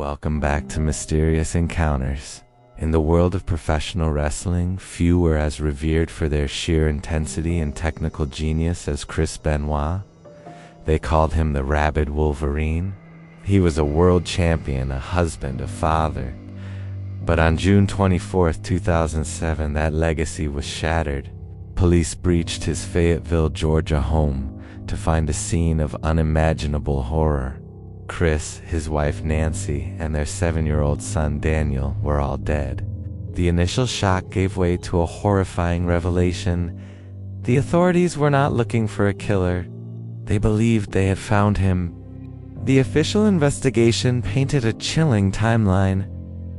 Welcome back to Mysterious Encounters. In the world of professional wrestling, few were as revered for their sheer intensity and technical genius as Chris Benoit. They called him the Rabid Wolverine. He was a world champion, a husband, a father. But on June 24, 2007, that legacy was shattered. Police breached his Fayetteville, Georgia home to find a scene of unimaginable horror. Chris, his wife Nancy, and their 7-year-old son Daniel were all dead. The initial shock gave way to a horrifying revelation. The authorities were not looking for a killer. They believed they had found him. The official investigation painted a chilling timeline.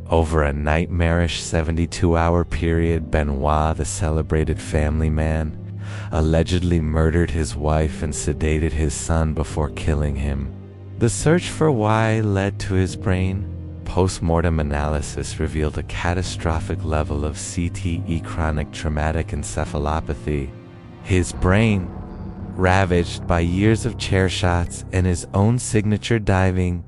Over a nightmarish 72-hour period, Benoit, the celebrated family man, allegedly murdered his wife and sedated his son before killing him. The search for why led to his brain. Post-mortem analysis revealed a catastrophic level of CTE, chronic traumatic encephalopathy. His brain, ravaged by years of chair shots and his own signature diving,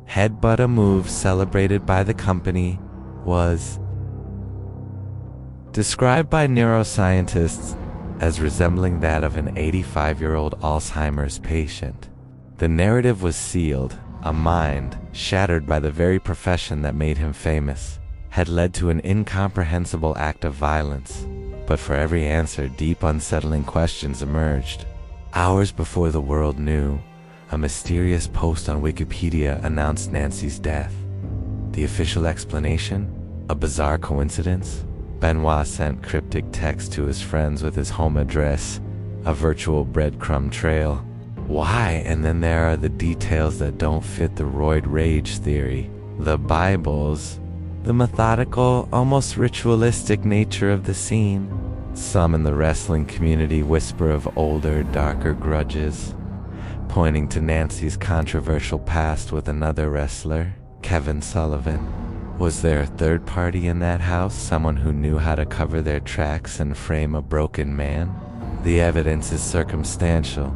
headbutt move celebrated by the company, was described by neuroscientists as resembling that of an 85-year-old Alzheimer's patient. The narrative was sealed. A mind, shattered by the very profession that made him famous, had led to an incomprehensible act of violence. But for every answer, deep, unsettling questions emerged. Hours before the world knew, a mysterious post on Wikipedia announced Nancy's death. The official explanation? A bizarre coincidence? Benoit sent cryptic texts to his friends with his home address, a virtual breadcrumb trail. Why? And then there are the details that don't fit the roid rage theory. The Bibles, the methodical, almost ritualistic nature of the scene. Some in the wrestling community whisper of older, darker grudges, pointing to Nancy's controversial past with another wrestler, Kevin Sullivan. Was there a third party in that house, someone who knew how to cover their tracks and frame a broken man? The evidence is circumstantial,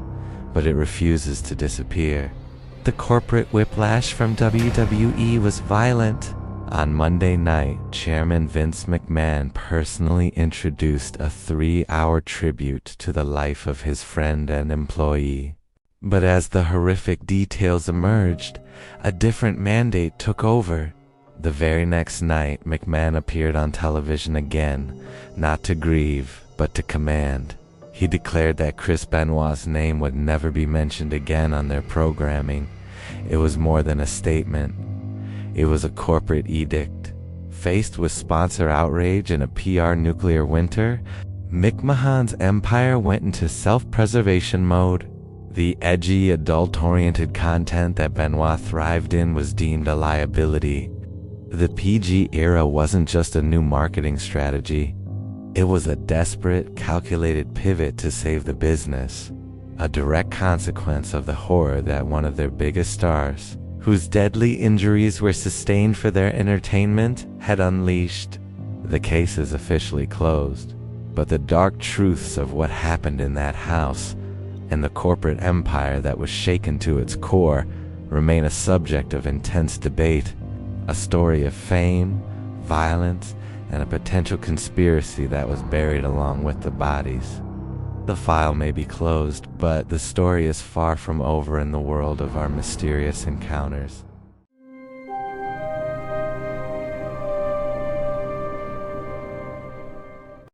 but it refuses to disappear. The corporate whiplash from WWE was violent. On Monday night, Chairman Vince McMahon personally introduced a 3-hour tribute to the life of his friend and employee. But as the horrific details emerged, a different mandate took over. The very next night, McMahon appeared on television again, not to grieve, but to command. He declared that Chris Benoit's name would never be mentioned again on their programming. It was more than a statement. It was a corporate edict. Faced with sponsor outrage and a PR nuclear winter, McMahon's empire went into self-preservation mode. The edgy, adult-oriented content that Benoit thrived in was deemed a liability. The PG era wasn't just a new marketing strategy. It was a desperate, calculated pivot to save the business, a direct consequence of the horror that one of their biggest stars, whose deadly injuries were sustained for their entertainment, had unleashed. The case is officially closed, but the dark truths of what happened in that house and the corporate empire that was shaken to its core remain a subject of intense debate, a story of fame, violence, and a potential conspiracy that was buried along with the bodies. The file may be closed, but the story is far from over in the world of our mysterious encounters.